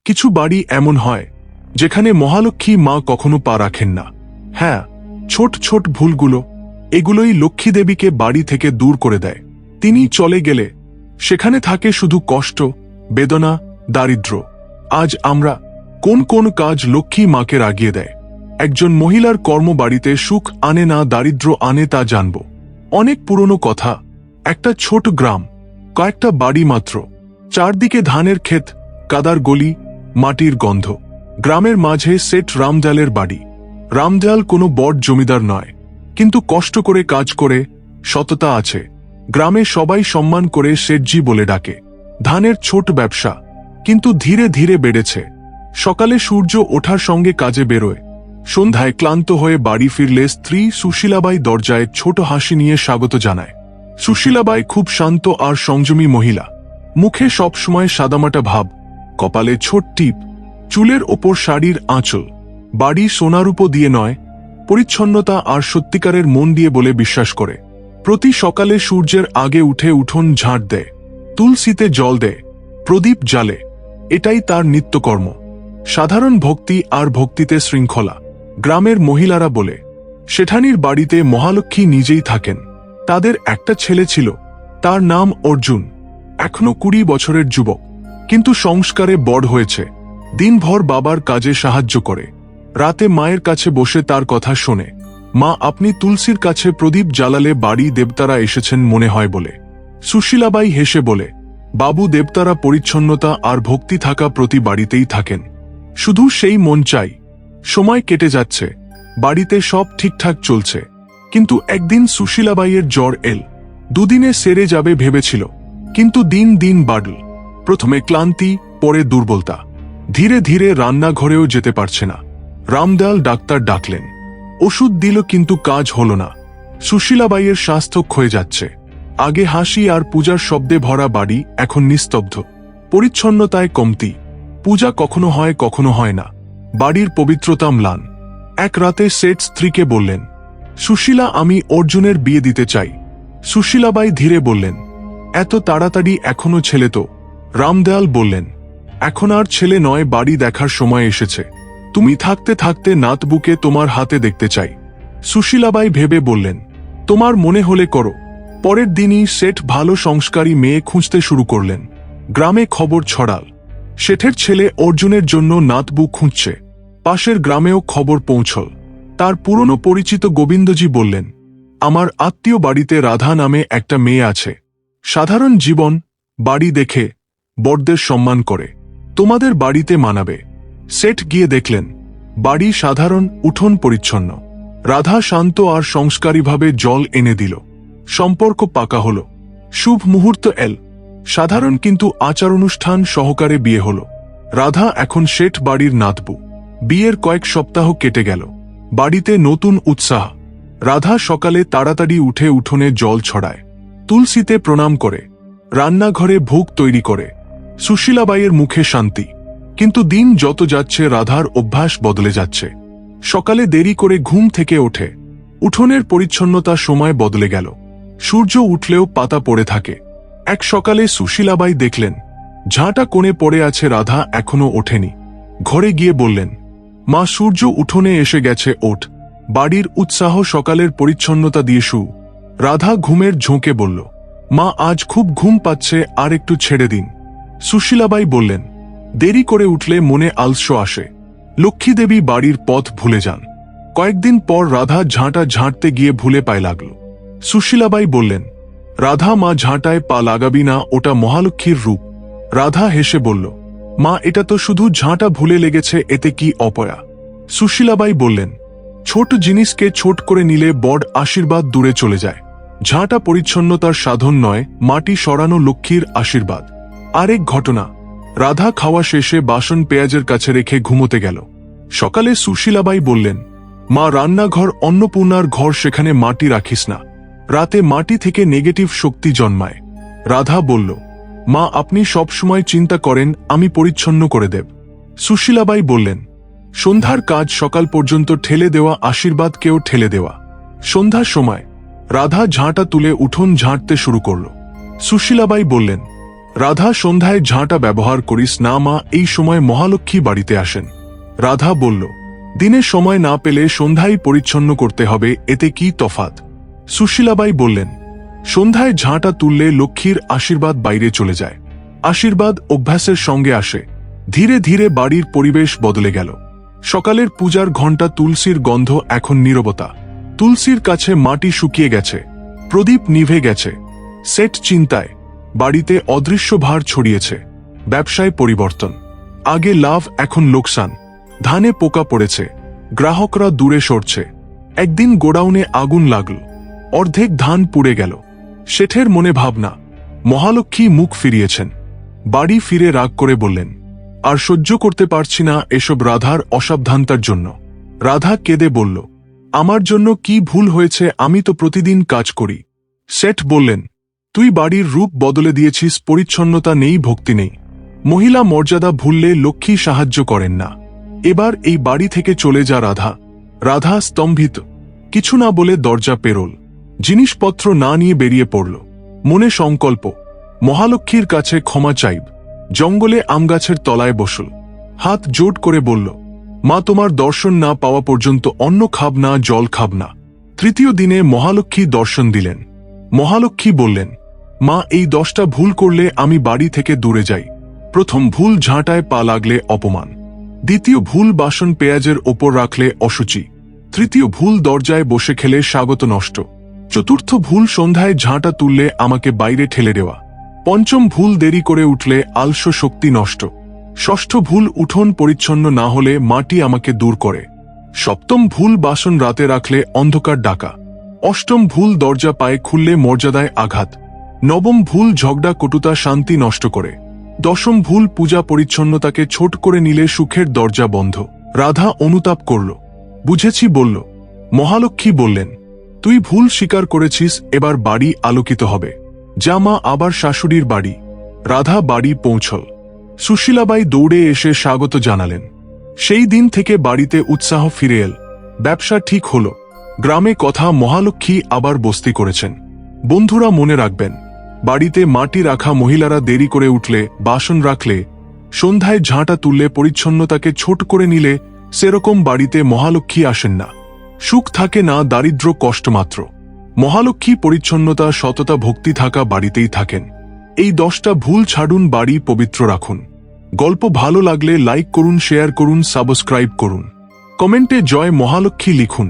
কিছু বাড়ি এমন হয় যেখানে মহালক্ষ্মী মা কখনো পা রাখেন না। হ্যাঁ, ছোট ছোট ভুলগুলো, এগুলোই লক্ষ্মী দেবীকে বাড়ি থেকে দূর করে দেয়। তিনি চলে গেলে সেখানে থাকে শুধু কষ্ট, বেদনা, দারিদ্র্য। আজ আমরা কোন কোন কাজ লক্ষ্মী মাকে রাগিয়ে দেয়? একজন মহিলার কর্ম বাড়িতে সুখ আনে না, দারিদ্র্য আনে, তা জানব। অনেক পুরনো কথা। একটা ছোট গ্রাম, কয়েকটা বাড়ি মাত্র, চারদিকে ধানের ক্ষেত, কাদার গলি, মাটির গন্ধ। গ্রামের মাঝে সেট রামদয়ালের বাড়ি। রামদয়াল কোনো বড় জমিদার নয়, কিন্তু কষ্ট করে কাজ করে, সততা আছে। গ্রামে সবাই সম্মান করে শেঠজি বলে ডাকে। ধানের ছোট ব্যবসা, কিন্তু ধীরে ধীরে বেড়েছে। সকালে সূর্য ওঠার সঙ্গে কাজে বেরোয়। সন্ধ্যায় ক্লান্ত হয়ে বাড়ি ফিরলে স্ত্রী সুশীলাবাই দরজায় ছোট হাসি নিয়ে স্বাগত জানায়। সুশীলাবাই খুব শান্ত আর সংযমী মহিলা। মুখে সবসময় সাদামাটা ভাব, কপালে ছোট টিপ, চুলের ওপর শাড়ির আঁচল। বাড়ি সোনারূপো দিয়ে নয়, পরিচ্ছন্নতা আর সত্যিকারের মন দিয়ে বলে বিশ্বাস করে। প্রতি সকালে সূর্যের আগে উঠে উঠোন ঝাঁট দেয়, তুলসীতে জল দেয়, প্রদীপ জ্বালে। এটাই তার নিত্যকর্ম। সাধারণ ভক্তি আর ভক্তিতে শৃঙ্খলা। গ্রামের মহিলারা বলে, শেঠানীর বাড়িতে মহালক্ষ্মী নিজেই থাকেন। তাদের একটা ছেলে ছিল, তার নাম অর্জুন। এখনো 20 বছরের যুবক, কিন্তু সংস্কারে বড় হয়েছে। দিনভর বাবার কাজে সাহায্য করে, রাতে মায়ের কাছে বসে তার কথা শোনে। মা, আপনি তুলসীর কাছে প্রদীপ জ্বালালে বাড়ি দেবতারা এসেছেন মনে হয় বলে। সুশীলাবাই হেসে বলে, বাবু, দেবতারা পরিচ্ছন্নতা আর ভক্তি থাকা প্রতি বাড়িতেই থাকেন। শুধু সেই মন চাই। সময় কেটে যাচ্ছে, বাড়িতে সব ঠিকঠাক চলছে, কিন্তু একদিন সুশীলাবাইয়ের জ্বর এল। দুদিনে সেরে যাবে ভেবেছিল, কিন্তু দিন দিন বাড়ল। প্রথমে ক্লান্তি, পরে দুর্বলতা। ধীরে ধীরে রান্নাঘরেও যেতে পারছে না। রামদয়াল ডাক্তার ডাকলেন, ওষুধ দিল, কিন্তু কাজ হল না। সুশীলাবাইয়ের স্বাস্থ্য ক্ষয়ে যাচ্ছে। আগে হাসি আর পূজার শব্দে ভরা বাড়ি এখন নিস্তব্ধ। পরিচ্ছন্নতায় কমতি, পূজা কখনো হয় কখনো হয় না। বাড়ির পবিত্রতা ম্লান। এক রাতে শেঠ স্ত্রীকে বললেন, সুশীলা, আমি অর্জুনের বিয়ে দিতে চাই। সুশীলাবাই ধীরে বললেন, এত তাড়াতাড়ি? এখনো ছেলে তো। রামদয়াল বললেন, এখন আর ছেলে নয়, বাড়ি দেখার সময় এসেছে। তুমি থাকতে থাকতে নাতবুকে তোমার হাতে দেখতে চাই। সুশীলাবাই ভেবে বললেন, তোমার মনে হলে করো। পরের দিনই শেঠ ভালো সংস্কারী মেয়ে খুঁজতে শুরু করলেন। গ্রামে খবর ছড়াল, শেঠের ছেলে অর্জুনের জন্য নাতবু খুঁজছে। পাশের গ্রামেও খবর পৌঁছল। তার পুরনো পরিচিত গোবিন্দজি বললেন, আমার আত্মীয় বাড়িতে রাধা নামে একটা মেয়ে আছে। সাধারণ জীবন, বাড়ি দেখে, বড়দের সম্মান করে। তোমাদের বাড়িতে মানাবে। শেঠ গিয়ে দেখলেন, বাড়ি সাধারণ, উঠোন পরিচ্ছন্ন। রাধা শান্ত আর সংস্কারীভাবে জল এনে দিল। সম্পর্ক পাকা হল। শুভ মুহূর্ত এল। সাধারণ কিন্তু আচার অনুষ্ঠান সহকারে বিয়ে হল। রাধা এখন শেঠ বাড়ির নাতবু। বিয়ের কয়েক সপ্তাহ কেটে গেল। বাড়িতে নতুন উৎসাহ। রাধা সকালে তাড়াতাড়ি উঠে উঠোনে জল ছড়ায়, তুলসীতে প্রণাম করে, রান্নাঘরে ভোগ তৈরি করে। সুশীলাবাইয়ের মুখে শান্তি। কিন্তু দিন যত যাচ্ছে রাধার অভ্যাস বদলে যাচ্ছে। সকালে দেরি করে ঘুম থেকে ওঠে। উঠোনের পরিচ্ছন্নতা সময় বদলে গেল। সূর্য উঠলেও পাতা পড়ে থাকে। এক সকালে সুশীলাবাই দেখলেন, ঝাঁটা কোণে পড়ে আছে, রাধা এখনো ওঠেনি। ঘরে গিয়ে বললেন, মা, সূর্য উঠোনে এসে গেছে, ওঠ। বাড়ির উৎসাহ সকালের পরিচ্ছন্নতা দিয়ে শুরু। রাধা ঘুমের ঝোঁকে বলল, মা, আজ খুব ঘুম পাচ্ছে, আর একটু ছেড়ে দিন। সুশীলাবাই বললেন, দেরি করে উঠলে মনে আলস্য আসে। লক্ষ্মীদেবী বাড়ির পথ ভুলে যান। কয়েকদিন পর রাধা ঝাঁটা ঝাঁটতে গিয়ে ভুলে পায়ে লাগল। সুশীলাবাই বললেন, রাধা, মা, ঝাঁটায় পা লাগাবি না, ওটা মহালক্ষ্মীর রূপ। রাধা হেসে বলল, মা, এটা তো শুধু ঝাঁটা ভুলে লেগেছে, এতে কি অপয়া? সুশীলাবাই বললেন, ছোট জিনিসকে ছোট করে নিলে বড় আশীর্বাদ দূরে চলে যায়। ঝাঁটা পরিচ্ছন্নতার সাধন নয়, মাটি সরানো লক্ষ্মীর আশীর্বাদ। আরেক ঘটনা, রাধা খাওয়া শেষে বাসন পেঁয়াজের কাছে রেখে ঘুমোতে গেল। সকালে সুশীলাবাই বললেন, মা, রান্নাঘর অন্নপূর্ণার ঘর, সেখানে মাটি রাখিস না। রাতে মাটি থেকে নেগেটিভ শক্তি জন্মায়। রাধা বলল, মা, আপনি সবসময় চিন্তা করেন আমি পরিচ্ছন্ন করে দেব। সুশীলাবাই বললেন, সন্ধ্যার কাজ সকাল পর্যন্ত ঠেলে দেওয়া, আশীর্বাদকেও ঠেলে দেওয়া। সন্ধ্যার সময় রাধা ঝাঁটা তুলে উঠোন ঝাঁটতে শুরু করল। সুশীলাবাই বললেন, রাধা সন্ধ্যায় ঝাঁটা ব্যবহার করিস না মা, এই সময় মহালক্ষ্মী বাড়িতে আসেন। রাধা বলল, দিনে সময় না পেলে সন্ধ্যায় পরিচ্ছন্ন করতে হবে, এতে কি তফাৎ? সুশীলাবাই বললেন, সন্ধ্যায় ঝাঁটা তুললে লক্ষ্মীর আশীর্বাদ বাইরে চলে যায়। আশীর্বাদ অভ্যাসের সঙ্গে আসে। ধীরে ধীরে বাড়ির পরিবেশ বদলে গেল। সকালের পূজার ঘণ্টা, তুলসীর গন্ধ, এখন নীরবতা। তুলসীর কাছে মাটি শুকিয়ে গেছে, প্রদীপ নিভে গেছে। সেট চিন্তায়, বাড়িতে অদৃশ্য ভার ছড়িয়েছে। ব্যবসায় পরিবর্তন, আগে লাভ এখন লোকসান। ধানে পোকা পড়েছে, গ্রাহকরা দূরে সরছে। একদিন গোডাউনে আগুন লাগল, অর্ধেক ধান পুড়ে গেল। শেঠের মনে ভাবনা, মহালক্ষ্মী মুখ ফিরিয়েছেন। বাড়ি ফিরে রাগ করে বললেন, আর সহ্য করতে পারছি না এসব রাধার অসাবধানতার জন্য। রাধা কেঁদে বলল, আমার জন্য কি ভুল হয়েছে? আমি তো প্রতিদিন কাজ করি। শেঠ বললেন, তুই বাড়ির রূপ বদলে দিয়েছিস, পরিচ্ছন্নতা নেই, ভক্তি নেই। মহিলা মর্যাদা ভুললে লক্ষ্মী সাহায্য করেন না। এবার এই বাড়ি থেকে চলে যা। রাধা রাধা স্তম্ভিত, কিছু না বলে দরজা পেরোল। জিনিসপত্র না নিয়ে বেরিয়ে পড়ল। মনে সংকল্প, মহালক্ষ্মীর কাছে ক্ষমা চাইব। জঙ্গলে আমগাছের তলায় বসল, হাত জোট করে বলল, মা তোমার দর্শন না পাওয়া পর্যন্ত অন্ন খাব না, জল খাব না। তৃতীয় দিনে মহালক্ষ্মী দর্শন দিলেন। মহালক্ষ্মী বললেন, মা এই 10টা ভুল করলে আমি বাড়ি থেকে দূরে যাই। প্রথম ভুল, ঝাঁটায় পা লাগলে অপমান। দ্বিতীয় ভুল, বাসন পেঁয়াজের ওপর রাখলে অসুচি। তৃতীয় ভুল, দরজায় বসে খেলে স্বাগত নষ্ট। চতুর্থ ভুল, সন্ধ্যায় ঝাঁটা তুললে আমাকে বাইরে ঠেলে দেওয়া। পঞ্চম ভুল, দেরি করে উঠলে আলস্য শক্তি নষ্ট। ষষ্ঠ ভুল, উঠোন পরিচ্ছন্ন না হলে মাটি আমাকে দূর করে। সপ্তম ভুল, বাসন রাতে রাখলে অন্ধকার ডাকা। অষ্টম ভুল, দরজা পায়ে খুললে মর্যাদায় আঘাত। নবম ভুল, ঝগড়া কটুতা শান্তি নষ্ট করে। দশম ভুল, পূজা পরিচ্ছন্নতাকে ছোট করে নিলে সুখের দরজা বন্ধ। রাধা অনুতাপ করল, বুঝেছি বলল। মহালক্ষ্মী বললেন, তুই ভুল স্বীকার করেছিস, এবার বাড়ি আলোকিত হবে। যা মা, আবার শাশুড়ির বাড়ি। রাধা বাড়ি পৌঁছল। সুশীলাবাই দৌড়ে এসে স্বাগত জানালেন। সেই দিন থেকে বাড়িতে উৎসাহ ফিরে এল। ব্যবসা ঠিক হল। গ্রামে কথা, মহালক্ষ্মী আবার বস্তি করেছেন। বন্ধুরা মনে রাখবেন, বাড়িতে মাটি রাখা মহিলারা দেরি করে উঠলে, বাসন রাখলে, সন্ধ্যায় ঝাঁটা তুললে, পরিচ্ছন্নতাকে ছোট করে নিলে, সেরকম বাড়িতে মহালক্ষ্মী আসেন না। সুখ থাকে না, দারিদ্র্য কষ্ট মাত্র। মহালক্ষ্মী পরিচ্ছন্নতা, সততা, ভক্তি থাকা বাড়িতেই থাকেন। এই 10টা ভুল ছাড়ুন, বাড়ি পবিত্র রাখুন। গল্প ভালো লাগলে লাইক করুন, শেয়ার করুন, সাবস্ক্রাইব করুন। কমেন্টে জয় মহালক্ষ্মী লিখুন।